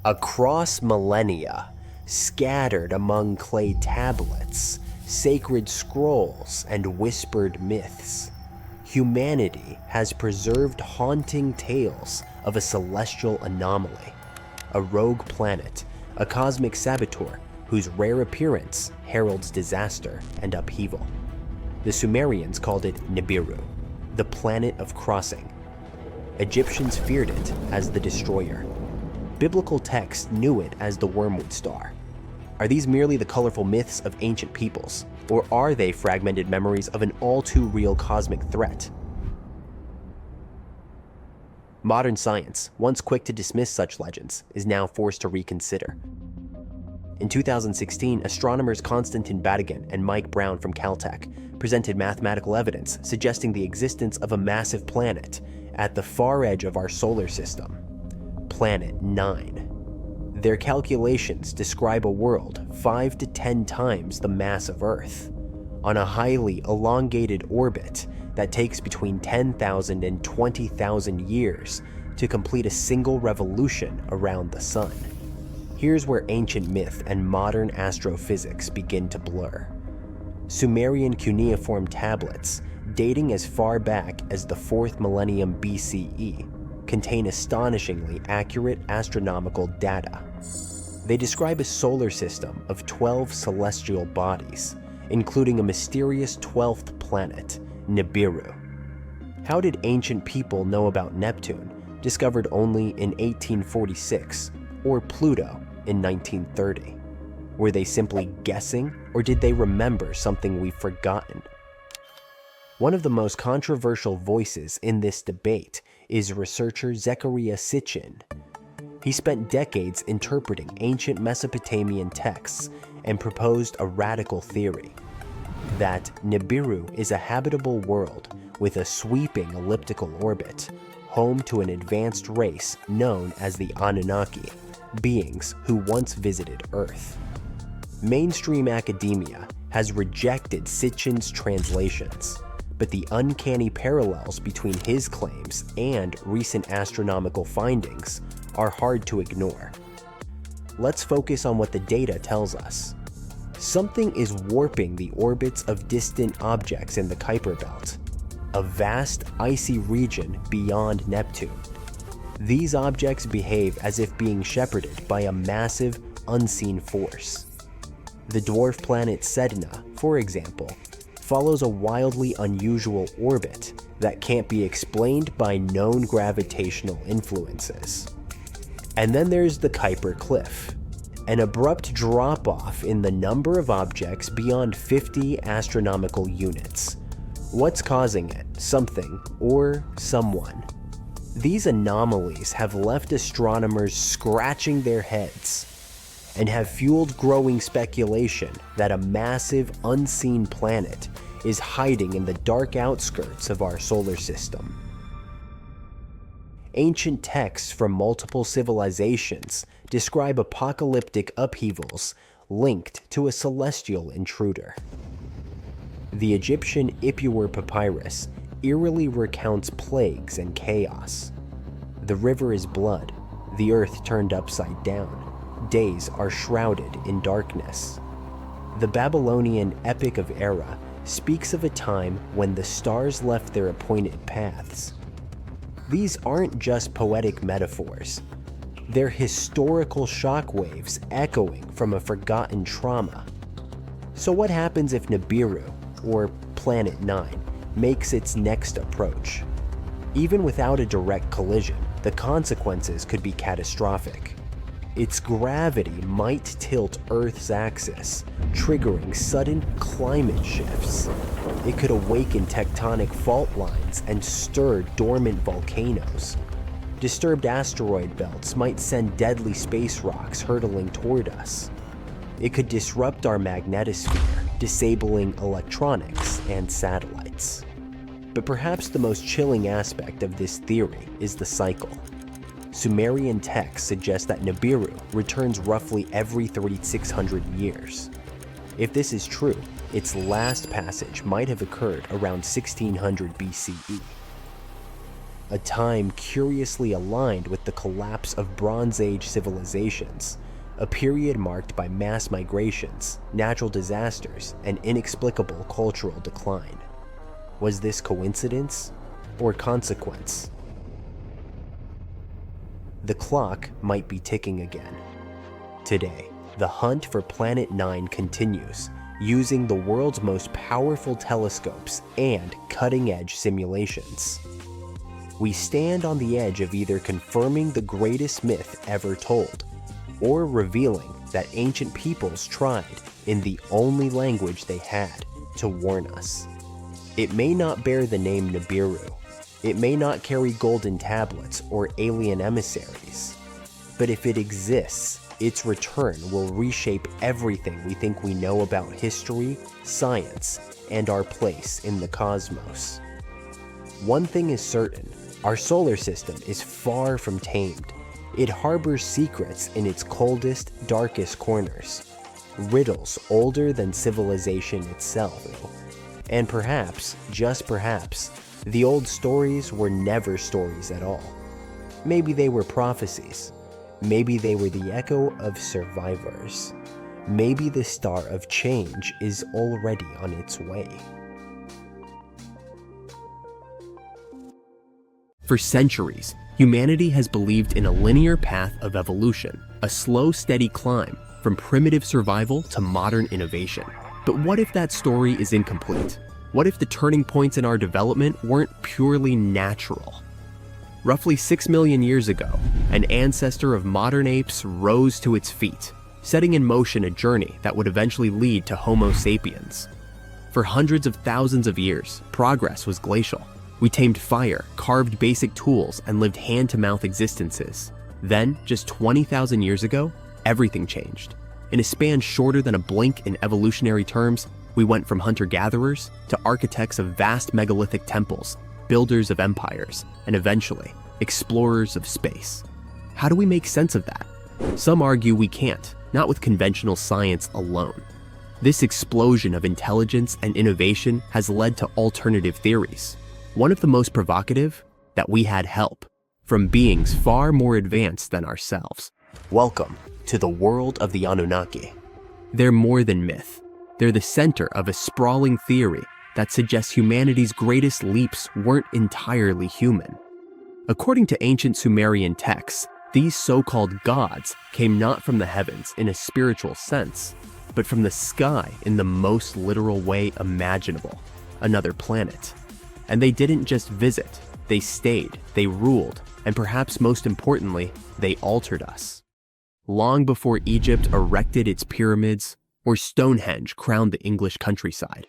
Across millennia, scattered among clay tablets, sacred scrolls, and whispered myths, humanity has preserved haunting tales of a celestial anomaly, a rogue planet, a cosmic saboteur whose rare appearance heralds disaster and upheaval. The Sumerians called it Nibiru, the planet of crossing. Egyptians feared it as the destroyer. Biblical texts knew it as the wormwood star. Are these merely the colorful myths of ancient peoples, or are they fragmented memories of an all-too-real cosmic threat? Modern science, once quick to dismiss such legends, is now forced to reconsider. In 2016, astronomers Konstantin Batygin and Mike Brown from Caltech presented mathematical evidence suggesting the existence of a massive planet at the far edge of our solar system, Planet 9. Their calculations describe a world 5 to 10 times the mass of Earth, on a highly elongated orbit that takes between 10,000 and 20,000 years to complete a single revolution around the Sun. Here's where ancient myth and modern astrophysics begin to blur. Sumerian cuneiform tablets, dating as far back as the 4th millennium BCE, contain astonishingly accurate astronomical data. They describe a solar system of 12 celestial bodies, including a mysterious 12th planet, Nibiru. How did ancient people know about Neptune, discovered only in 1846, or Pluto in 1930? Were they simply guessing, or did they remember something we've forgotten? One of the most controversial voices in this debate is researcher Zecharia Sitchin. He spent decades interpreting ancient Mesopotamian texts and proposed a radical theory that Nibiru is a habitable world with a sweeping elliptical orbit, home to an advanced race known as the Anunnaki, beings who once visited Earth. Mainstream academia has rejected Sitchin's translations, but the uncanny parallels between his claims and recent astronomical findings are hard to ignore. Let's focus on what the data tells us. Something is warping the orbits of distant objects in the Kuiper Belt, a vast icy region beyond Neptune. These objects behave as if being shepherded by a massive, unseen force. The dwarf planet Sedna, for example, follows a wildly unusual orbit that can't be explained by known gravitational influences. And then there's the Kuiper Cliff, an abrupt drop-off in the number of objects beyond 50 astronomical units. What's causing it? Something or someone. These anomalies have left astronomers scratching their heads and have fueled growing speculation that a massive, unseen planet is hiding in the dark outskirts of our solar system. Ancient texts from multiple civilizations describe apocalyptic upheavals linked to a celestial intruder. The Egyptian Ipuwer papyrus eerily recounts plagues and chaos. The river is blood, the earth turned upside down, days are shrouded in darkness. The Babylonian Epic of Era speaks of a time when the stars left their appointed paths. These aren't just poetic metaphors. They're historical shockwaves echoing from a forgotten trauma. So what happens if Nibiru, or Planet 9, makes its next approach? Even without a direct collision, the consequences could be catastrophic. Its gravity might tilt Earth's axis, triggering sudden climate shifts. It could awaken tectonic fault lines and stir dormant volcanoes. Disturbed asteroid belts might send deadly space rocks hurtling toward us. It could disrupt our magnetosphere, disabling electronics and satellites. But perhaps the most chilling aspect of this theory is the cycle. Sumerian texts suggest that Nibiru returns roughly every 3,600 years. If this is true, its last passage might have occurred around 1600 BCE. a time curiously aligned with the collapse of Bronze Age civilizations, a period marked by mass migrations, natural disasters, and inexplicable cultural decline. Was this coincidence or consequence? The clock might be ticking again. Today, the hunt for Planet 9 continues, using the world's most powerful telescopes and cutting-edge simulations. We stand on the edge of either confirming the greatest myth ever told, or revealing that ancient peoples tried, in the only language they had, to warn us. It may not bear the name Nibiru, it may not carry golden tablets or alien emissaries, but if it exists, its return will reshape everything we think we know about history, science, and our place in the cosmos. One thing is certain, our solar system is far from tamed. It harbors secrets in its coldest, darkest corners, riddles older than civilization itself. And perhaps, just perhaps, the old stories were never stories at all. Maybe they were prophecies. Maybe they were the echo of survivors. Maybe the star of change is already on its way. For centuries, humanity has believed in a linear path of evolution, a slow, steady climb from primitive survival to modern innovation. But what if that story is incomplete? What if the turning points in our development weren't purely natural? Roughly 6 million years ago, an ancestor of modern apes rose to its feet, setting in motion a journey that would eventually lead to Homo sapiens. For hundreds of thousands of years, progress was glacial. We tamed fire, carved basic tools, and lived hand-to-mouth existences. Then, just 20,000 years ago, everything changed. In a span shorter than a blink in evolutionary terms, we went from hunter-gatherers to architects of vast megalithic temples, builders of empires, and eventually, explorers of space. How do we make sense of that? Some argue we can't, not with conventional science alone. This explosion of intelligence and innovation has led to alternative theories. One of the most provocative, that we had help from beings far more advanced than ourselves. Welcome to the world of the Anunnaki. They're more than myth. They're the center of a sprawling theory that suggests humanity's greatest leaps weren't entirely human. According to ancient Sumerian texts, these so-called gods came not from the heavens in a spiritual sense, but from the sky in the most literal way imaginable, another planet. And they didn't just visit, they stayed, they ruled, and perhaps most importantly, they altered us. Long before Egypt erected its pyramids, or Stonehenge crowned the English countryside,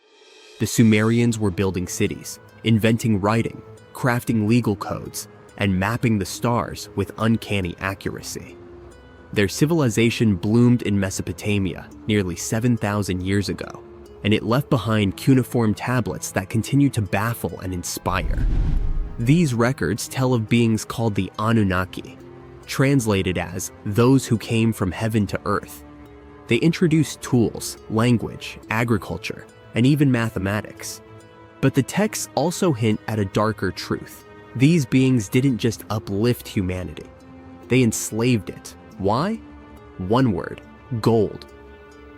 the Sumerians were building cities, inventing writing, crafting legal codes, and mapping the stars with uncanny accuracy. Their civilization bloomed in Mesopotamia nearly 7,000 years ago, and it left behind cuneiform tablets that continue to baffle and inspire. These records tell of beings called the Anunnaki, translated as those who came from heaven to earth. They introduced tools, language, agriculture, and even mathematics. But the texts also hint at a darker truth. These beings didn't just uplift humanity. They enslaved it. Why? One word: gold.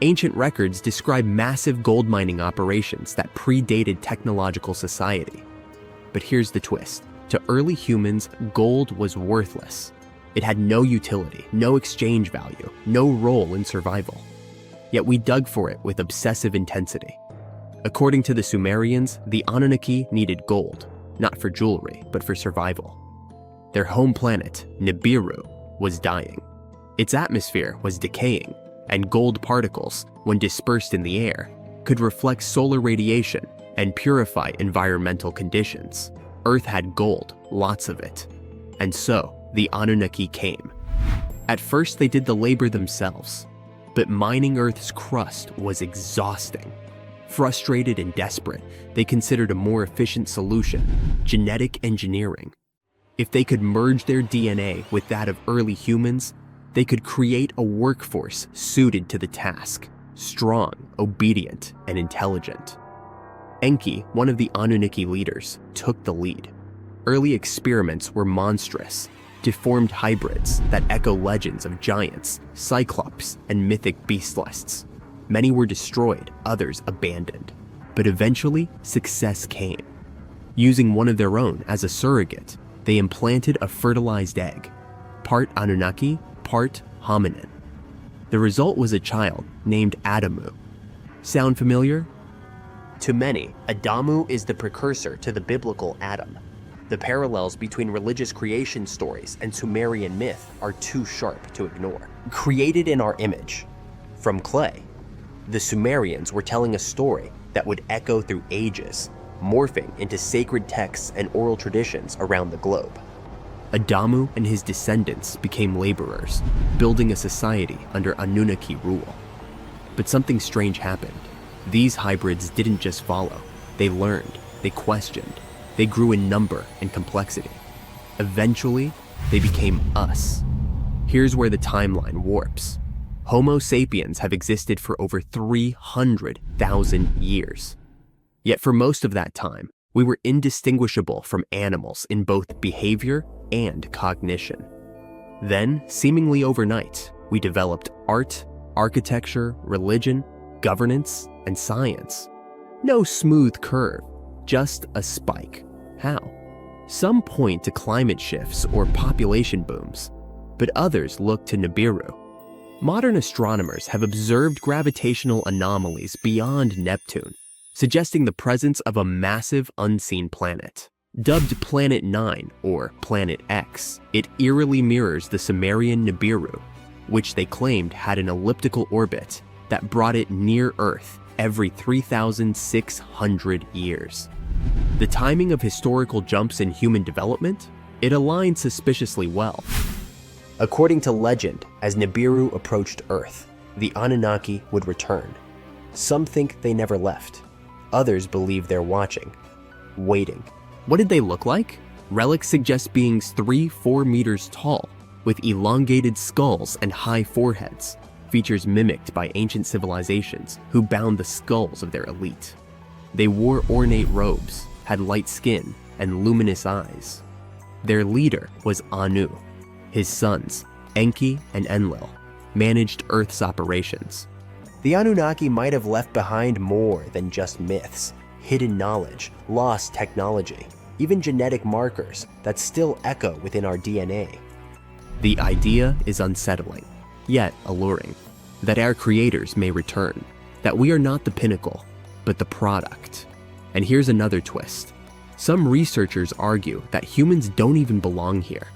Ancient records describe massive gold mining operations that predated technological society. But here's the twist. To early humans, gold was worthless. It had no utility, no exchange value, no role in survival. Yet we dug for it with obsessive intensity. According to the Sumerians, the Anunnaki needed gold, not for jewelry, but for survival. Their home planet, Nibiru, was dying. Its atmosphere was decaying, and gold particles, when dispersed in the air, could reflect solar radiation and purify environmental conditions. Earth had gold, lots of it. And so, the Anunnaki came. At first, they did the labor themselves, but mining Earth's crust was exhausting. Frustrated and desperate, they considered a more efficient solution: genetic engineering. If they could merge their DNA with that of early humans, they could create a workforce suited to the task, strong, obedient, and intelligent. Enki, one of the Anunnaki leaders, took the lead. early experiments were monstrous, deformed hybrids that echo legends of giants, cyclops, and mythic beastlists. Many were destroyed, others abandoned. But eventually, success came. Using one of their own as a surrogate, they implanted a fertilized egg, part Anunnaki, part hominin. The result was a child named Adamu. Sound familiar? To many, Adamu is the precursor to the biblical Adam. The parallels between religious creation stories and Sumerian myth are too sharp to ignore. Created in our image, from clay, the Sumerians were telling a story that would echo through ages, morphing into sacred texts and oral traditions around the globe. Adamu and his descendants became laborers, building a society under Anunnaki rule. But something strange happened. These hybrids didn't just follow. They learned, they questioned, they grew in number and complexity. Eventually, they became us. Here's where the timeline warps. Homo sapiens have existed for over 300,000 years. Yet for most of that time, we were indistinguishable from animals in both behavior and cognition. Then, seemingly overnight, we developed art, architecture, religion, governance, and science. No smooth curve, just a spike. How? Some point to climate shifts or population booms, but others look to Nibiru. Modern astronomers have observed gravitational anomalies beyond Neptune, suggesting the presence of a massive unseen planet. Dubbed Planet 9 or Planet X, it eerily mirrors the Sumerian Nibiru, which they claimed had an elliptical orbit that brought it near Earth every 3,600 years. The timing of historical jumps in human development? It aligned suspiciously well. According to legend, as Nibiru approached Earth, the Anunnaki would return. Some think they never left. Others believe they're watching, waiting. What did they look like? Relics suggest beings 3-4 meters tall, with elongated skulls and high foreheads, features mimicked by ancient civilizations who bound the skulls of their elite. They wore ornate robes, had light skin, and luminous eyes. Their leader was Anu. His sons, Enki and Enlil, managed Earth's operations. The Anunnaki might have left behind more than just myths, hidden knowledge, lost technology, even genetic markers that still echo within our DNA. The idea is unsettling, yet alluring, that our creators may return, that we are not the pinnacle, but the product. And here's another twist. Some researchers argue that humans don't even belong here.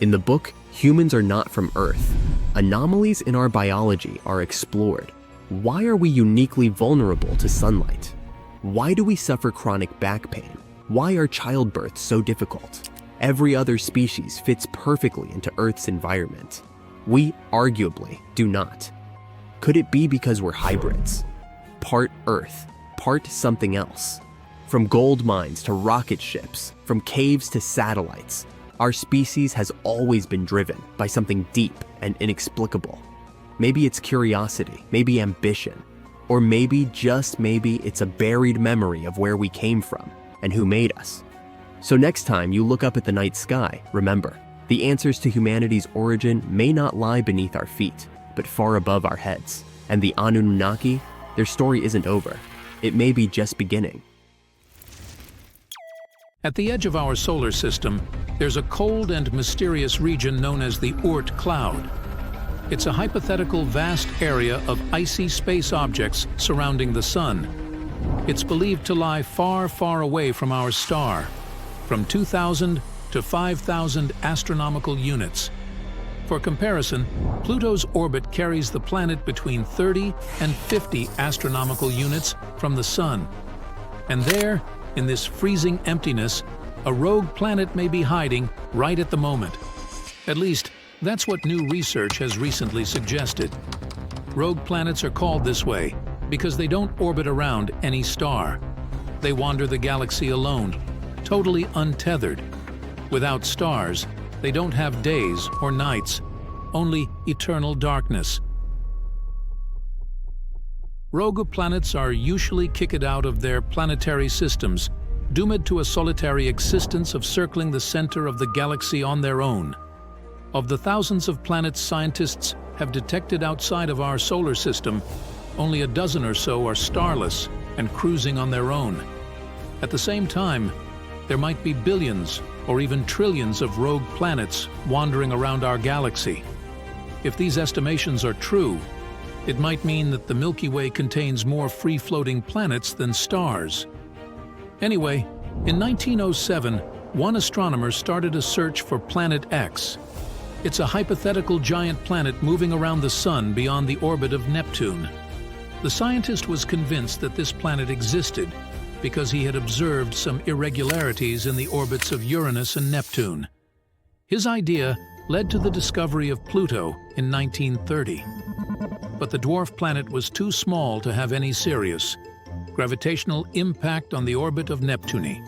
In the book, Humans Are Not From Earth, anomalies in our biology are explored. Why are we uniquely vulnerable to sunlight? Why do we suffer chronic back pain? Why are childbirths so difficult? Every other species fits perfectly into Earth's environment. We arguably do not. Could it be because we're hybrids? Part Earth, part something else. From gold mines to rocket ships, from caves to satellites, our species has always been driven by something deep and inexplicable. Maybe it's curiosity, maybe ambition, or maybe, just maybe, it's a buried memory of where we came from and who made us. So next time you look up at the night sky, remember, the answers to humanity's origin may not lie beneath our feet, but far above our heads. And the Anunnaki, their story isn't over. It may be just beginning. At the edge of our solar system, there's a cold and mysterious region known as the Oort cloud. It's a hypothetical vast area of icy space objects surrounding the Sun. It's believed to lie far, far away from our star, from 2,000 to 5,000 astronomical units. For comparison, Pluto's orbit carries the planet between 30 and 50 astronomical units from the Sun. And there, in this freezing emptiness, a rogue planet may be hiding right at the moment. At least, that's what new research has recently suggested. Rogue planets are called this way because they don't orbit around any star. They wander the galaxy alone, totally untethered. Without stars, they don't have days or nights, only eternal darkness. Rogue planets are usually kicked out of their planetary systems doomed to a solitary existence of circling the center of the galaxy on their own. Of the thousands of planets scientists have detected outside of our solar system, only a dozen or so are starless and cruising on their own. At the same time, there might be billions or even trillions of rogue planets wandering around our galaxy. If these estimations are true, it might mean that the Milky Way contains more free-floating planets than stars. Anyway, in 1907, one astronomer started a search for Planet X. It's a hypothetical giant planet moving around the Sun beyond the orbit of Neptune. The scientist was convinced that this planet existed because he had observed some irregularities in the orbits of Uranus and Neptune. His idea led to the discovery of Pluto in 1930. But the dwarf planet was too small to have any serious gravitational impact on the orbit of Neptune,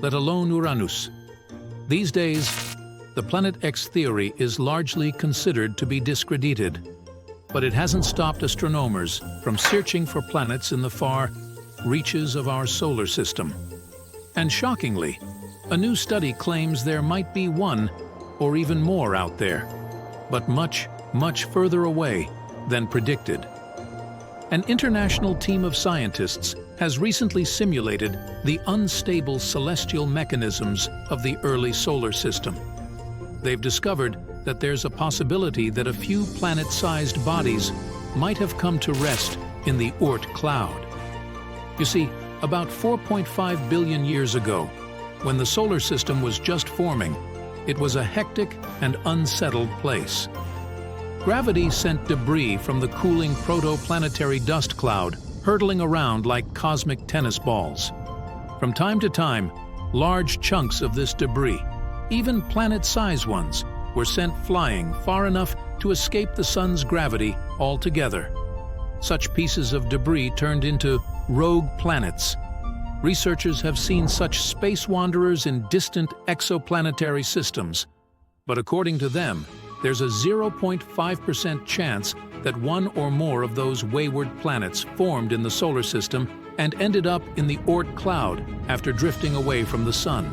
let alone Uranus. These days, the Planet X theory is largely considered to be discredited, but it hasn't stopped astronomers from searching for planets in the far reaches of our solar system. And shockingly, a new study claims there might be one or even more out there, but much, much further away than predicted. An international team of scientists has recently simulated the unstable celestial mechanisms of the early solar system. They've discovered that there's a possibility that a few planet-sized bodies might have come to rest in the Oort cloud. You see, about 4.5 billion years ago, when the solar system was just forming, it was a hectic and unsettled place. Gravity sent debris from the cooling protoplanetary dust cloud hurtling around like cosmic tennis balls. From time to time, large chunks of this debris, even planet-sized ones, were sent flying far enough to escape the sun's gravity altogether. Such pieces of debris turned into rogue planets. Researchers have seen such space wanderers in distant exoplanetary systems, but according to them, there's a 0.5% chance that one or more of those wayward planets formed in the solar system and ended up in the Oort cloud after drifting away from the sun.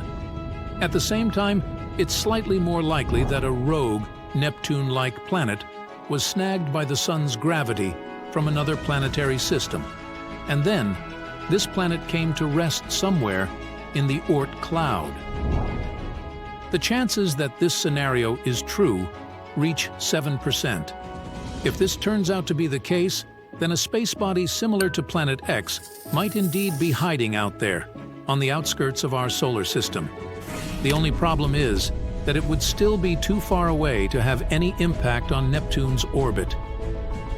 At the same time, it's slightly more likely that a rogue, Neptune-like planet was snagged by the sun's gravity from another planetary system. And then, this planet came to rest somewhere in the Oort cloud. The chances that this scenario is true reach 7%. If this turns out to be the case, then a space body similar to Planet X might indeed be hiding out there, on the outskirts of our solar system. The only problem is that it would still be too far away to have any impact on Neptune's orbit.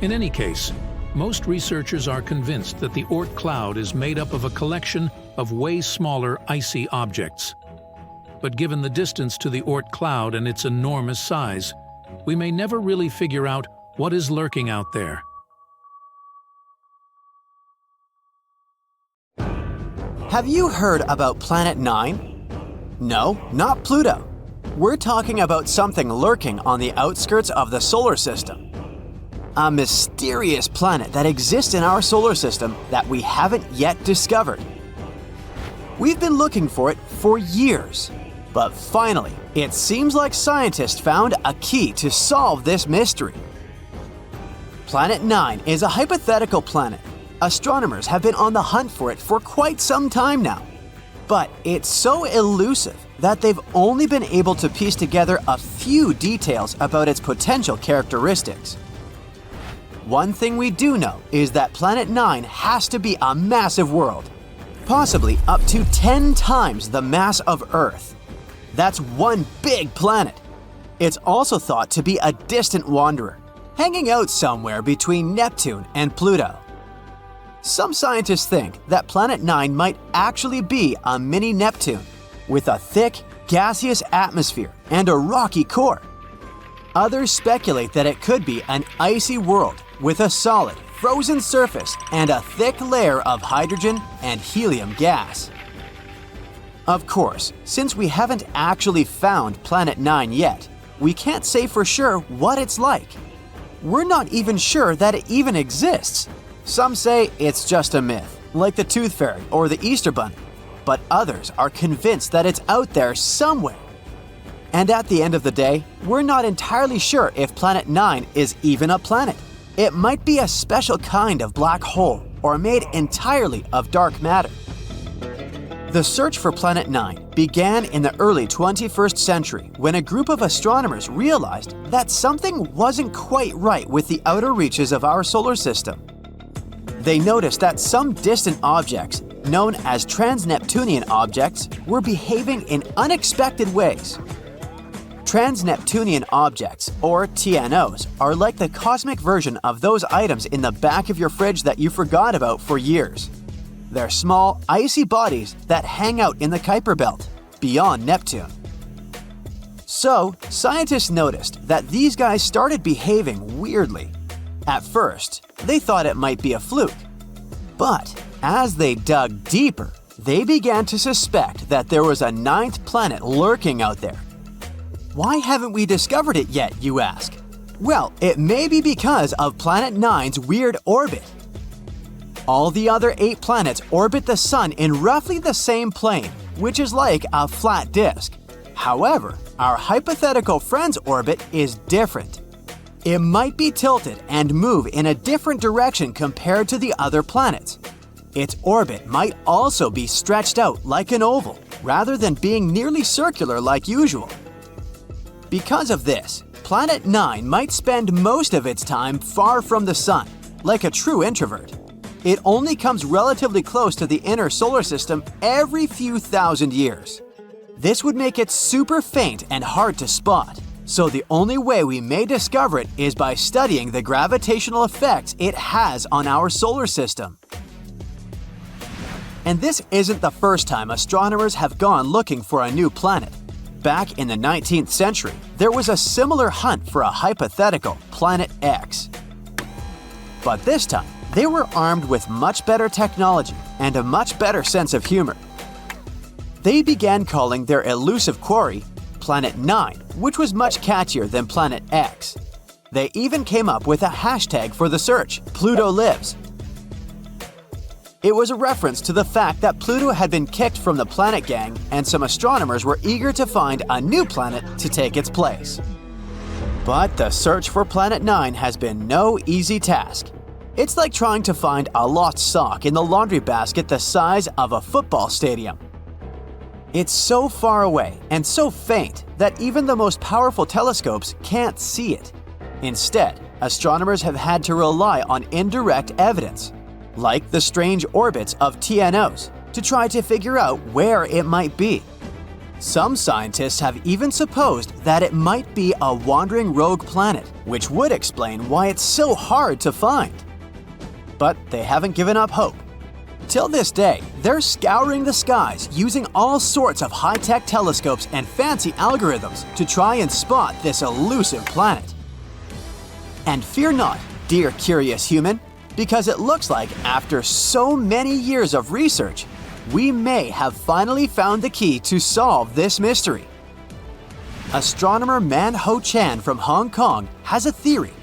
In any case, most researchers are convinced that the Oort cloud is made up of a collection of way smaller icy objects. But given the distance to the Oort cloud and its enormous size, we may never really figure out what is lurking out there. Have you heard about Planet 9? No, not Pluto. We're talking about something lurking on the outskirts of the solar system. A mysterious planet that exists in our solar system that we haven't yet discovered. We've been looking for it for years, but finally, it seems like scientists found a key to solve this mystery. Planet 9 is a hypothetical planet. Astronomers have been on the hunt for it for quite some time now. But it's so elusive that they've only been able to piece together a few details about its potential characteristics. One thing we do know is that Planet 9 has to be a massive world, possibly up to 10 times the mass of Earth. That's one big planet. It's also thought to be a distant wanderer, hanging out somewhere between Neptune and Pluto. Some scientists think that Planet 9 might actually be a mini Neptune, with a thick, gaseous atmosphere and a rocky core. Others speculate that it could be an icy world with a solid, frozen surface and a thick layer of hydrogen and helium gas. Of course, since we haven't actually found Planet 9 yet, we can't say for sure what it's like. We're not even sure that it even exists. Some say it's just a myth, like the Tooth Fairy or the Easter Bunny. but others are convinced that it's out there somewhere. And at the end of the day, we're not entirely sure if Planet 9 is even a planet. It might be a special kind of black hole or made entirely of dark matter. The search for Planet 9 began in the early 21st century when a group of astronomers realized that something wasn't quite right with the outer reaches of our solar system. They noticed that some distant objects, known as trans-Neptunian objects, were behaving in unexpected ways. Trans-Neptunian objects, or TNOs, are like the cosmic version of those items in the back of your fridge that you forgot about for years. They're small, icy bodies that hang out in the Kuiper Belt, beyond Neptune. So, scientists noticed that these guys started behaving weirdly. At first, they thought it might be a fluke. But as they dug deeper, they began to suspect that there was a ninth planet lurking out there. Why haven't we discovered it yet, you ask? Well, it may be because of Planet 9's weird orbit. All the other 8 planets orbit the Sun in roughly the same plane, which is like a flat disk. However, our hypothetical friend's orbit is different. It might be tilted and move in a different direction compared to the other planets. Its orbit might also be stretched out like an oval, rather than being nearly circular like usual. Because of this, Planet 9 might spend most of its time far from the Sun, like a true introvert. It only comes relatively close to the inner solar system every few thousand years. This would make it super faint and hard to spot, so the only way we may discover it is by studying the gravitational effects it has on our solar system. And this isn't the first time astronomers have gone looking for a new planet. Back in the 19th century, there was a similar hunt for a hypothetical Planet X. But this time, they were armed with much better technology and a much better sense of humor. They began calling their elusive quarry Planet 9, which was much catchier than Planet X. They even came up with a hashtag for the search, Pluto Lives. It was a reference to the fact that Pluto had been kicked from the planet gang and some astronomers were eager to find a new planet to take its place. But the search for Planet 9 has been no easy task. It's like trying to find a lost sock in the laundry basket the size of a football stadium. It's so far away and so faint that even the most powerful telescopes can't see it. Instead, astronomers have had to rely on indirect evidence, like the strange orbits of TNOs, to try to figure out where it might be. Some scientists have even supposed that it might be a wandering rogue planet, which would explain why it's so hard to find. But they haven't given up hope. Till this day, they're scouring the skies using all sorts of high-tech telescopes and fancy algorithms to try and spot this elusive planet. And fear not, dear curious human, because it looks like after so many years of research, we may have finally found the key to solve this mystery. Astronomer Man Ho Chan from Hong Kong has a theory.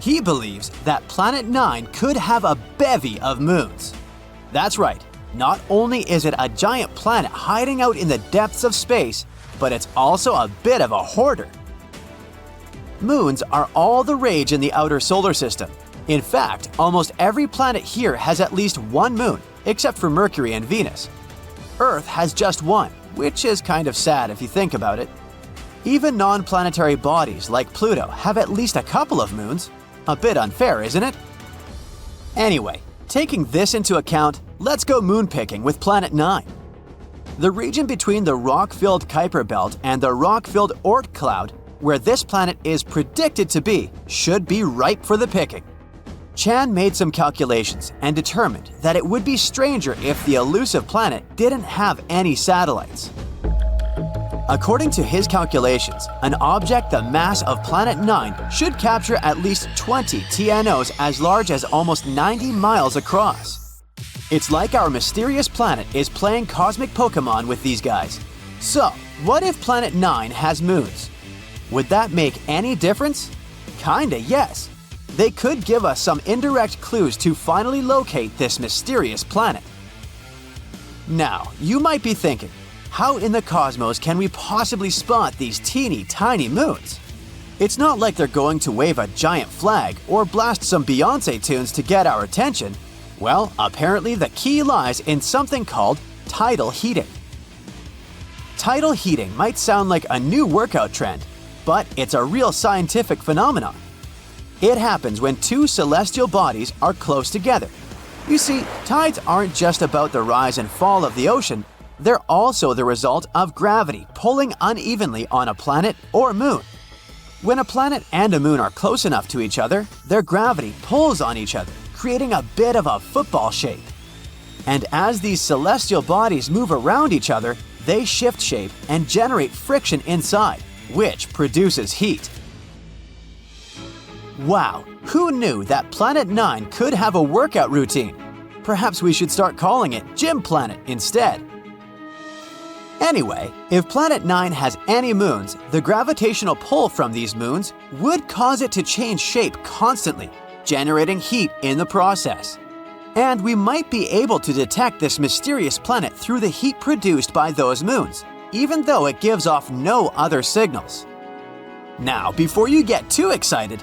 He believes that Planet 9 could have a bevy of moons. That's right, not only is it a giant planet hiding out in the depths of space, but it's also a bit of a hoarder. Moons are all the rage in the outer solar system. In fact, almost every planet here has at least one moon, except for Mercury and Venus. Earth has just one, which is kind of sad if you think about it. Even non-planetary bodies like Pluto have at least a couple of moons. A bit unfair, isn't it? Anyway, taking this into account, let's go moon picking with Planet 9. The region between the rock-filled Kuiper Belt and the rock-filled Oort cloud, where this planet is predicted to be, should be ripe for the picking. Chan made some calculations and determined that it would be stranger if the elusive planet didn't have any satellites. According to his calculations, an object the mass of Planet 9 should capture at least 20 TNOs as large as almost 90 miles across. It's like our mysterious planet is playing cosmic Pokemon with these guys. So, what if Planet 9 has moons? Would that make any difference? Kinda, yes. They could give us some indirect clues to finally locate this mysterious planet. Now, you might be thinking, how in the cosmos can we possibly spot these teeny tiny moons? It's not like they're going to wave a giant flag or blast some Beyoncé tunes to get our attention. Well, apparently the key lies in something called tidal heating. Tidal heating might sound like a new workout trend, but it's a real scientific phenomenon. It happens when two celestial bodies are close together. You see, tides aren't just about the rise and fall of the ocean, they're also the result of gravity pulling unevenly on a planet or moon. When a planet and a moon are close enough to each other, their gravity pulls on each other, creating a bit of a football shape. And as these celestial bodies move around each other, they shift shape and generate friction inside, which produces heat. Wow, who knew that Planet 9 could have a workout routine? Perhaps we should start calling it Gym Planet instead. Anyway, if Planet 9 has any moons, the gravitational pull from these moons would cause it to change shape constantly, generating heat in the process. And we might be able to detect this mysterious planet through the heat produced by those moons, even though it gives off no other signals. Now, before you get too excited,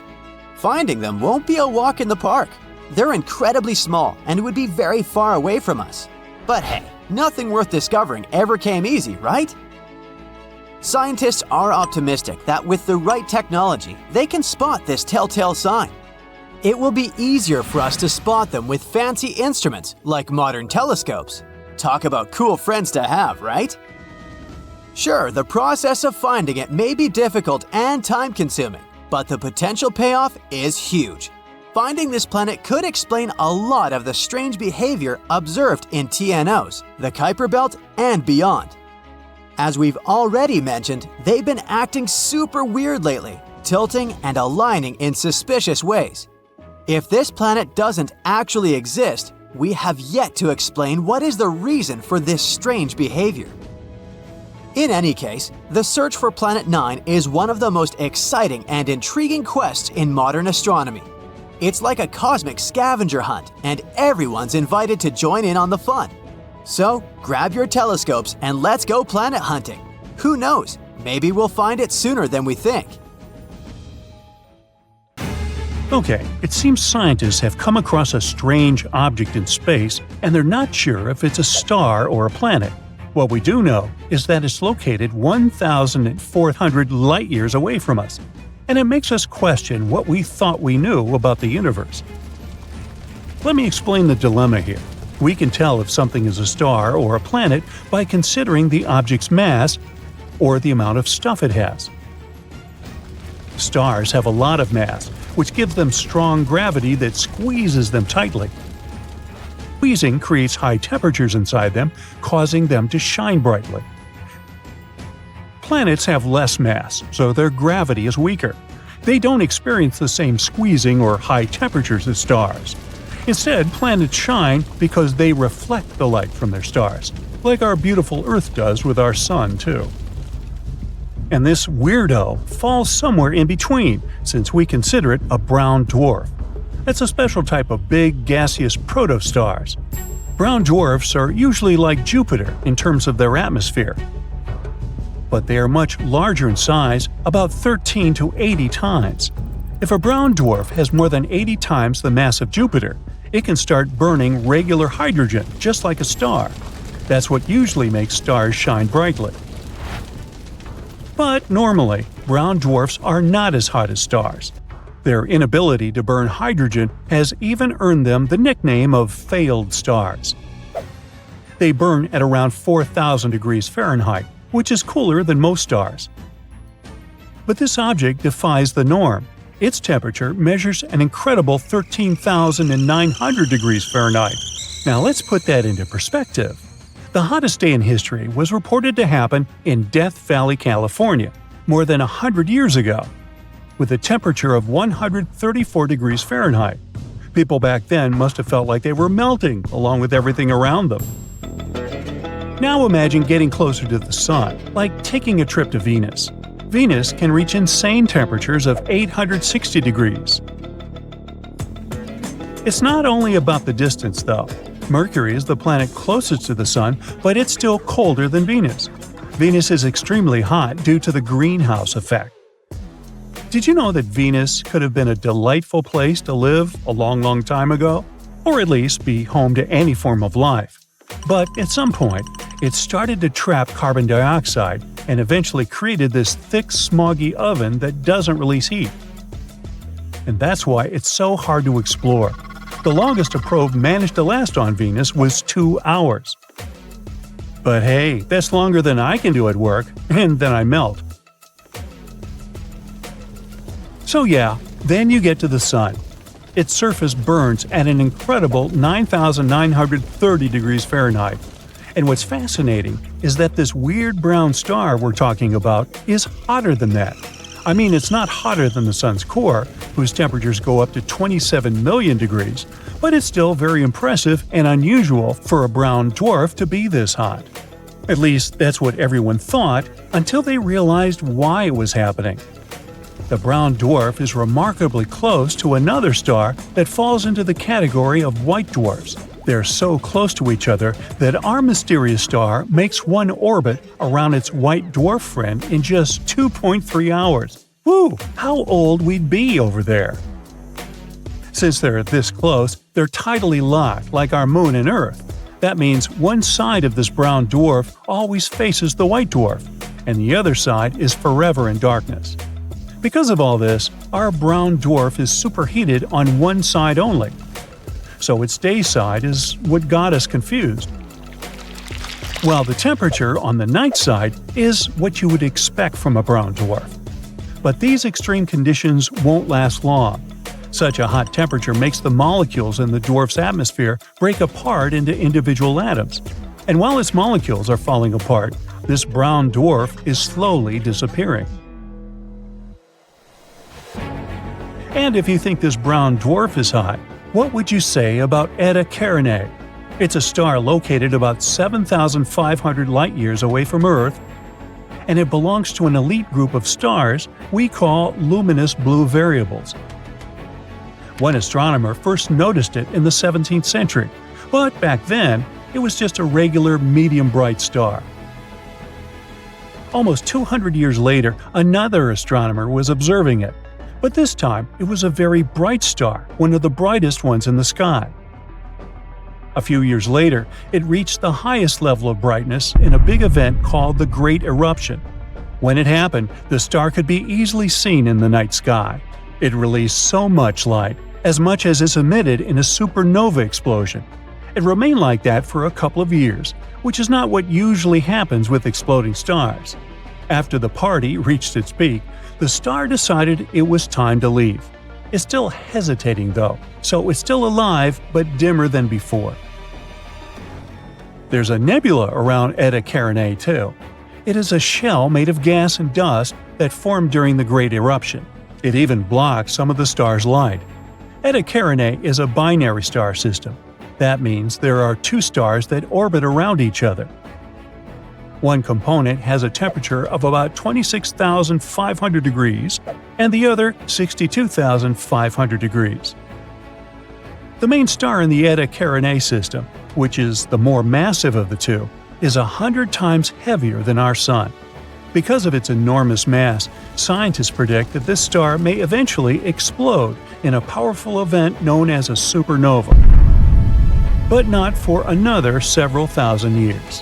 finding them won't be a walk in the park. They're incredibly small and would be very far away from us. But hey, nothing worth discovering ever came easy, right? Scientists are optimistic that with the right technology, they can spot this telltale sign. It will be easier for us to spot them with fancy instruments like modern telescopes. Talk about cool friends to have, right? Sure, the process of finding it may be difficult and time-consuming, but the potential payoff is huge. Finding this planet could explain a lot of the strange behavior observed in TNOs, the Kuiper Belt, and beyond. As we've already mentioned, they've been acting super weird lately, tilting and aligning in suspicious ways. If this planet doesn't actually exist, we have yet to explain what is the reason for this strange behavior. In any case, the search for Planet 9 is one of the most exciting and intriguing quests in modern astronomy. It's like a cosmic scavenger hunt, and everyone's invited to join in on the fun. So, grab your telescopes and let's go planet hunting. Who knows, maybe we'll find it sooner than we think. Okay, it seems scientists have come across a strange object in space, and they're not sure if it's a star or a planet. What we do know is that it's located 1,400 light-years away from us, and it makes us question what we thought we knew about the universe. Let me explain the dilemma here. We can tell if something is a star or a planet by considering the object's mass or the amount of stuff it has. Stars have a lot of mass, which gives them strong gravity that squeezes them tightly. Squeezing creates high temperatures inside them, causing them to shine brightly. Planets have less mass, so their gravity is weaker. They don't experience the same squeezing or high temperatures as stars. Instead, planets shine because they reflect the light from their stars, like our beautiful Earth does with our Sun, too. And this weirdo falls somewhere in between, since we consider it a brown dwarf. It's a special type of big, gaseous protostars. Brown dwarfs are usually like Jupiter in terms of their atmosphere, but they are much larger in size, about 13 to 80 times. If a brown dwarf has more than 80 times the mass of Jupiter, it can start burning regular hydrogen, just like a star. That's what usually makes stars shine brightly. But normally, brown dwarfs are not as hot as stars. Their inability to burn hydrogen has even earned them the nickname of failed stars. They burn at around 4,000 degrees Fahrenheit, which is cooler than most stars. But this object defies the norm. Its temperature measures an incredible 13,900 degrees Fahrenheit. Now let's put that into perspective. The hottest day in history was reported to happen in Death Valley, California, more than 100 years ago, with a temperature of 134 degrees Fahrenheit. People back then must have felt like they were melting along with everything around them. Now imagine getting closer to the Sun, like taking a trip to Venus. Venus can reach insane temperatures of 860 degrees. It's not only about the distance, though. Mercury is the planet closest to the Sun, but it's still colder than Venus. Venus is extremely hot due to the greenhouse effect. Did you know that Venus could have been a delightful place to live a long time ago? Or at least be home to any form of life. But at some point, it started to trap carbon dioxide and eventually created this thick, smoggy oven that doesn't release heat. And that's why it's so hard to explore. The longest a probe managed to last on Venus was 2 hours. But hey, that's longer than I can do at work, and then I melt. So yeah, then you get to the Sun. Its surface burns at an incredible 9,930 degrees Fahrenheit. And what's fascinating is that this weird brown star we're talking about is hotter than that. I mean, it's not hotter than the Sun's core, whose temperatures go up to 27 million degrees, but it's still very impressive and unusual for a brown dwarf to be this hot. At least, that's what everyone thought until they realized why it was happening. The brown dwarf is remarkably close to another star that falls into the category of white dwarfs. They're so close to each other that our mysterious star makes one orbit around its white dwarf friend in just 2.3 hours. Woo! How old we'd be over there! Since they're this close, they're tidally locked like our Moon and Earth. That means one side of this brown dwarf always faces the white dwarf, and the other side is forever in darkness. Because of all this, our brown dwarf is superheated on one side only. So its day side is what got us confused. While the temperature on the night side is what you would expect from a brown dwarf. But these extreme conditions won't last long. Such a hot temperature makes the molecules in the dwarf's atmosphere break apart into individual atoms. And while its molecules are falling apart, this brown dwarf is slowly disappearing. And if you think this brown dwarf is hot, what would you say about Eta Carinae? It's a star located about 7,500 light-years away from Earth, and it belongs to an elite group of stars we call luminous blue variables. One astronomer first noticed it in the 17th century, but back then, it was just a regular medium-bright star. Almost 200 years later, another astronomer was observing it. But this time, it was a very bright star, one of the brightest ones in the sky. A few years later, it reached the highest level of brightness in a big event called the Great Eruption. When it happened, the star could be easily seen in the night sky. It released so much light, as much as is emitted in a supernova explosion. It remained like that for a couple of years, which is not what usually happens with exploding stars. After the party reached its peak, the star decided it was time to leave. It's still hesitating though, so it's still alive but dimmer than before. There's a nebula around Eta Carinae too. It is a shell made of gas and dust that formed during the Great Eruption. It even blocks some of the star's light. Eta Carinae is a binary star system. That means there are two stars that orbit around each other. One component has a temperature of about 26,500 degrees, and the other 62,500 degrees. The main star in the Eta Carinae system, which is the more massive of the two, is 100 times heavier than our Sun. Because of its enormous mass, scientists predict that this star may eventually explode in a powerful event known as a supernova. But not for another several thousand years.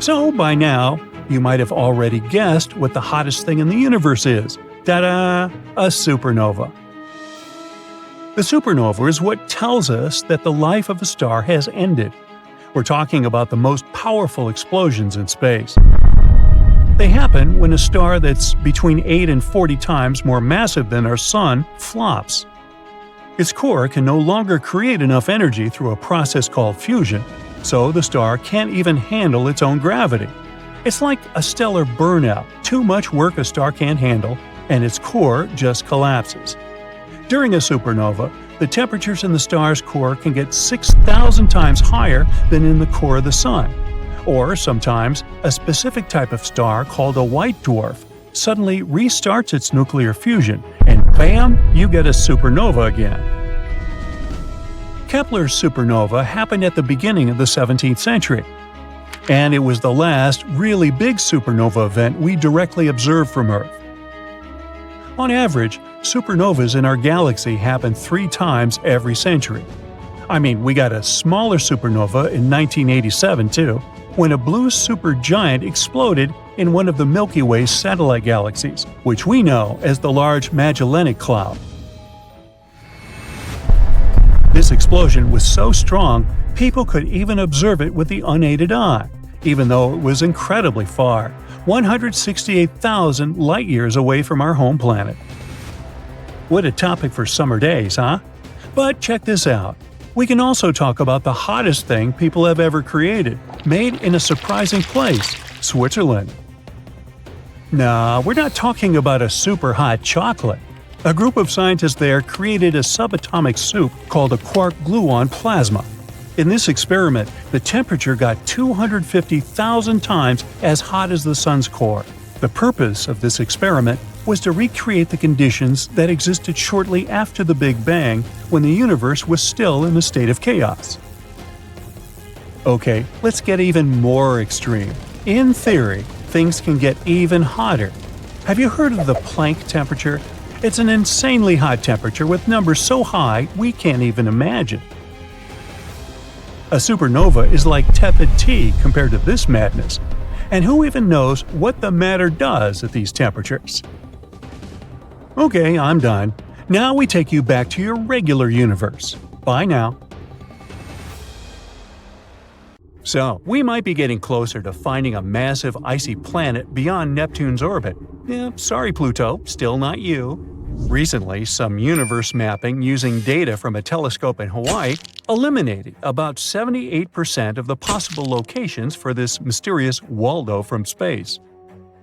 So, by now, you might have already guessed what the hottest thing in the universe is. Ta-da! A supernova. The supernova is what tells us that the life of a star has ended. We're talking about the most powerful explosions in space. They happen when a star that's between 8 and 40 times more massive than our Sun flops. Its core can no longer create enough energy through a process called fusion, so the star can't even handle its own gravity. It's like a stellar burnout, too much work a star can't handle, and its core just collapses. During a supernova, the temperatures in the star's core can get 6,000 times higher than in the core of the Sun. Or sometimes, a specific type of star called a white dwarf suddenly restarts its nuclear fusion, and bam, you get a supernova again. Kepler's supernova happened at the beginning of the 17th century, and it was the last really big supernova event we directly observed from Earth. On average, supernovas in our galaxy happen 3 times every century. I mean, we got a smaller supernova in 1987 too, when a blue supergiant exploded in one of the Milky Way's satellite galaxies, which we know as the Large Magellanic Cloud. This explosion was so strong, people could even observe it with the unaided eye, even though it was incredibly far, 168,000 light-years away from our home planet. What a topic for summer days, huh? But check this out. We can also talk about the hottest thing people have ever created, made in a surprising place, Switzerland. Nah, we're not talking about a super hot chocolate. A group of scientists there created a subatomic soup called a quark gluon plasma. In this experiment, the temperature got 250,000 times as hot as the sun's core. The purpose of this experiment was to recreate the conditions that existed shortly after the Big Bang, when the universe was still in a state of chaos. Okay, let's get even more extreme. In theory, things can get even hotter. Have you heard of the Planck temperature? It's an insanely hot temperature with numbers so high we can't even imagine. A supernova is like tepid tea compared to this madness. And who even knows what the matter does at these temperatures? Okay, I'm done. Now we take you back to your regular universe. Bye now. So, we might be getting closer to finding a massive icy planet beyond Neptune's orbit. Sorry Pluto, still not you. Recently, some universe mapping using data from a telescope in Hawaii eliminated about 78% of the possible locations for this mysterious Waldo from space.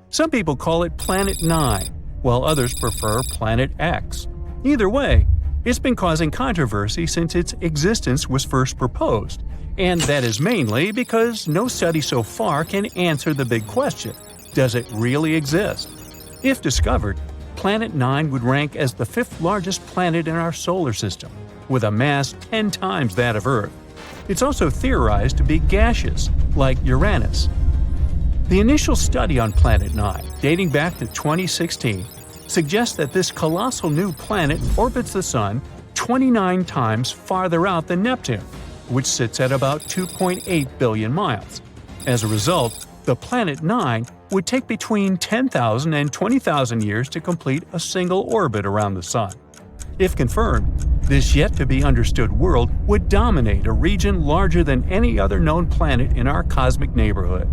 Some people call it Planet 9, while others prefer Planet X. Either way, it's been causing controversy since its existence was first proposed, and that is mainly because no study so far can answer the big question: does it really exist? If discovered, Planet 9 would rank as the 5th largest planet in our solar system, with a mass 10 times that of Earth. It's also theorized to be gaseous, like Uranus. The initial study on Planet 9, dating back to 2016, suggests that this colossal new planet orbits the Sun 29 times farther out than Neptune, which sits at about 2.8 billion miles. As a result, the Planet 9 would take between 10,000 and 20,000 years to complete a single orbit around the Sun. If confirmed, this yet-to-be-understood world would dominate a region larger than any other known planet in our cosmic neighborhood.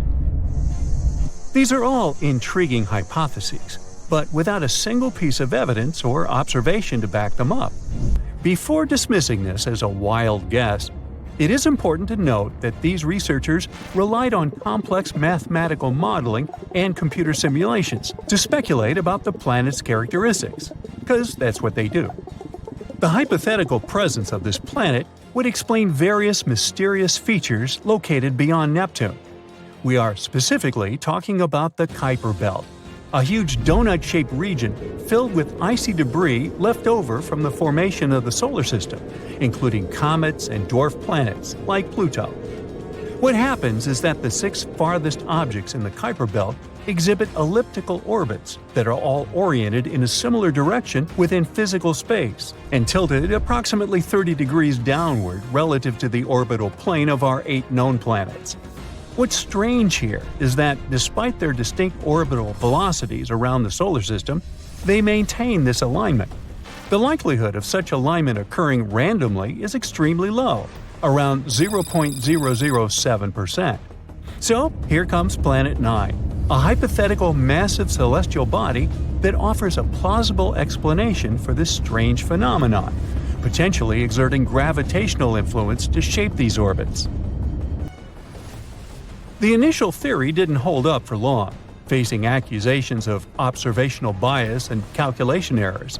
These are all intriguing hypotheses, but without a single piece of evidence or observation to back them up. Before dismissing this as a wild guess, it is important to note that these researchers relied on complex mathematical modeling and computer simulations to speculate about the planet's characteristics, because that's what they do. The hypothetical presence of this planet would explain various mysterious features located beyond Neptune. We are specifically talking about the Kuiper Belt, a huge donut-shaped region filled with icy debris left over from the formation of the solar system, including comets and dwarf planets like Pluto. What happens is that the 6 farthest objects in the Kuiper Belt exhibit elliptical orbits that are all oriented in a similar direction within physical space and tilted approximately 30 degrees downward relative to the orbital plane of our 8 known planets. What's strange here is that, despite their distinct orbital velocities around the solar system, they maintain this alignment. The likelihood of such alignment occurring randomly is extremely low, around 0.007%. So, here comes Planet 9, a hypothetical massive celestial body that offers a plausible explanation for this strange phenomenon, potentially exerting gravitational influence to shape these orbits. The initial theory didn't hold up for long, facing accusations of observational bias and calculation errors.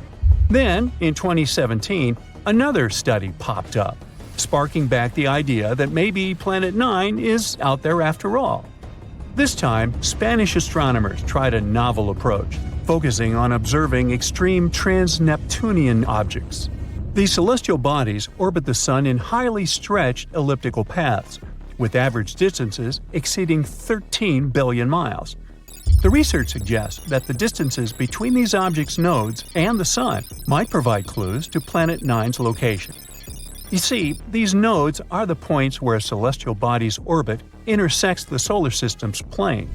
Then, in 2017, another study popped up, sparking back the idea that maybe Planet 9 is out there after all. This time, Spanish astronomers tried a novel approach, focusing on observing extreme trans-Neptunian objects. These celestial bodies orbit the Sun in highly stretched elliptical paths, with average distances exceeding 13 billion miles. The research suggests that the distances between these objects' nodes and the Sun might provide clues to Planet 9's location. You see, these nodes are the points where a celestial body's orbit intersects the solar system's plane.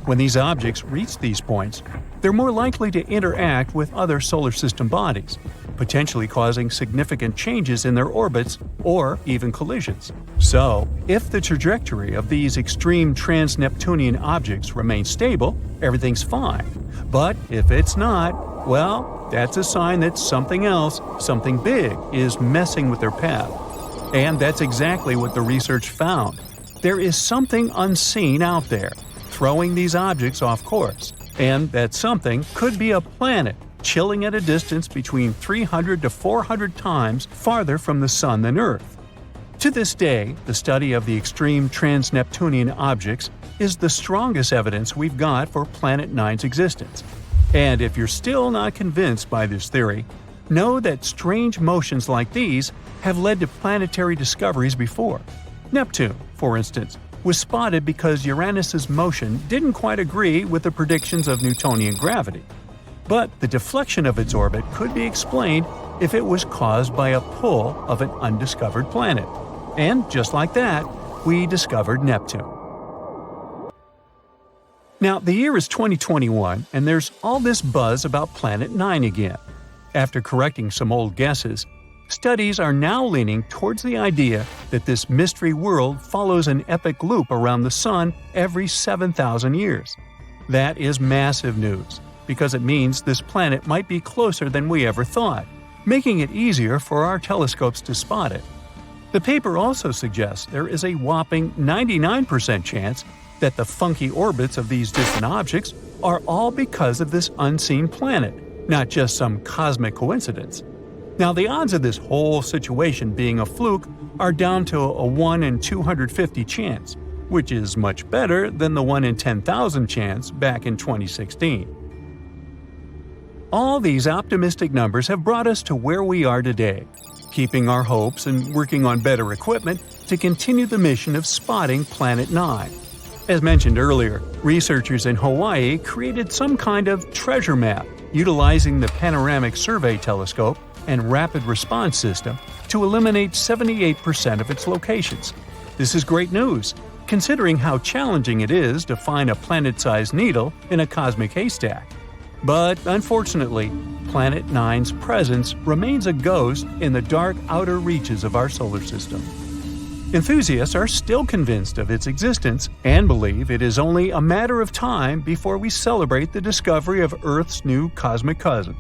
When these objects reach these points, they're more likely to interact with other solar system bodies, potentially causing significant changes in their orbits or even collisions. So, if the trajectory of these extreme trans-Neptunian objects remains stable, everything's fine. But if it's not, well, that's a sign that something else, something big, is messing with their path. And that's exactly what the research found. There is something unseen out there, throwing these objects off course. And that something could be a planet chilling at a distance between 300 to 400 times farther from the Sun than Earth. To this day, the study of the extreme trans-Neptunian objects is the strongest evidence we've got for Planet 9's existence. And if you're still not convinced by this theory, know that strange motions like these have led to planetary discoveries before. Neptune, for instance, was spotted because Uranus's motion didn't quite agree with the predictions of Newtonian gravity. But the deflection of its orbit could be explained if it was caused by a pull of an undiscovered planet. And just like that, we discovered Neptune. Now, the year is 2021, and there's all this buzz about Planet 9 again. After correcting some old guesses, studies are now leaning towards the idea that this mystery world follows an epic loop around the Sun every 7,000 years. That is massive news, because it means this planet might be closer than we ever thought, making it easier for our telescopes to spot it. The paper also suggests there is a whopping 99% chance that the funky orbits of these distant objects are all because of this unseen planet, not just some cosmic coincidence. Now, the odds of this whole situation being a fluke are down to a 1 in 250 chance, which is much better than the 1 in 10,000 chance back in 2016. All these optimistic numbers have brought us to where we are today, keeping our hopes and working on better equipment to continue the mission of spotting Planet 9. As mentioned earlier, researchers in Hawaii created some kind of treasure map utilizing the Panoramic Survey Telescope and Rapid Response System to eliminate 78% of its locations. This is great news, considering how challenging it is to find a planet-sized needle in a cosmic haystack. But unfortunately, Planet 9's presence remains a ghost in the dark outer reaches of our solar system. Enthusiasts are still convinced of its existence and believe it is only a matter of time before we celebrate the discovery of Earth's new cosmic cousin.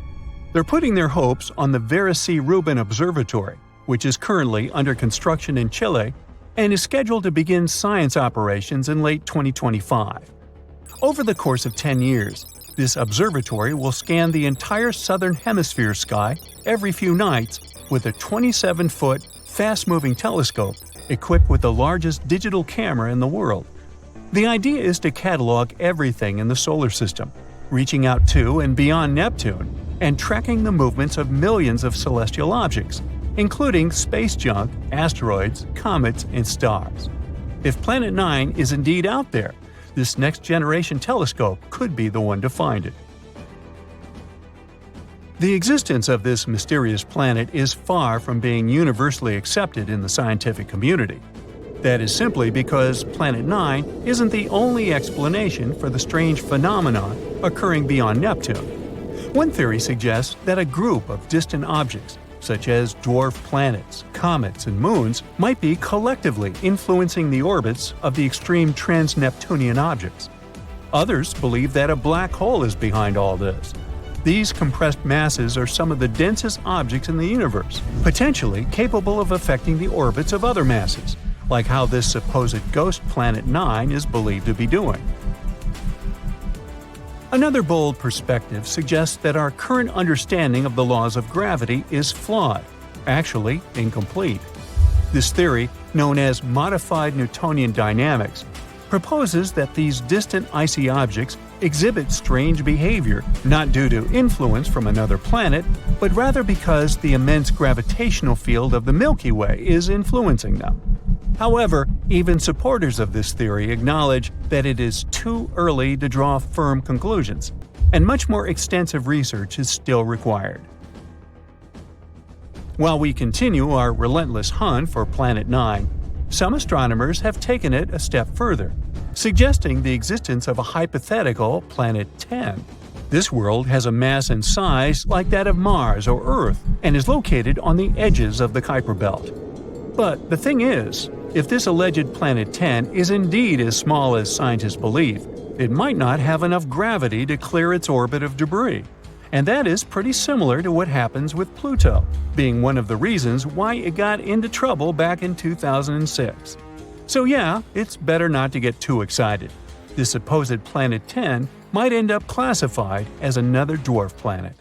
They're putting their hopes on the Vera C. Rubin Observatory, which is currently under construction in Chile and is scheduled to begin science operations in late 2025. Over the course of 10 years, this observatory will scan the entire southern hemisphere sky every few nights with a 27-foot, fast-moving telescope equipped with the largest digital camera in the world. The idea is to catalog everything in the solar system, reaching out to and beyond Neptune, and tracking the movements of millions of celestial objects, including space junk, asteroids, comets, and stars. If Planet 9 is indeed out there, this next-generation telescope could be the one to find it. The existence of this mysterious planet is far from being universally accepted in the scientific community. That is simply because Planet 9 isn't the only explanation for the strange phenomenon occurring beyond Neptune. One theory suggests that a group of distant objects, such as dwarf planets, comets, and moons, might be collectively influencing the orbits of the extreme trans-Neptunian objects. Others believe that a black hole is behind all this. These compressed masses are some of the densest objects in the universe, potentially capable of affecting the orbits of other masses, like how this supposed ghost Planet 9 is believed to be doing. Another bold perspective suggests that our current understanding of the laws of gravity is flawed, actually incomplete. This theory, known as modified Newtonian dynamics, proposes that these distant icy objects exhibit strange behavior not due to influence from another planet, but rather because the immense gravitational field of the Milky Way is influencing them. However, even supporters of this theory acknowledge that it is too early to draw firm conclusions, and much more extensive research is still required. While we continue our relentless hunt for Planet 9, some astronomers have taken it a step further, suggesting the existence of a hypothetical Planet 10. This world has a mass and size like that of Mars or Earth and is located on the edges of the Kuiper Belt. But the thing is, if this alleged Planet 10 is indeed as small as scientists believe, it might not have enough gravity to clear its orbit of debris. And that is pretty similar to what happens with Pluto, being one of the reasons why it got into trouble back in 2006. So yeah, it's better not to get too excited. This supposed Planet 10 might end up classified as another dwarf planet.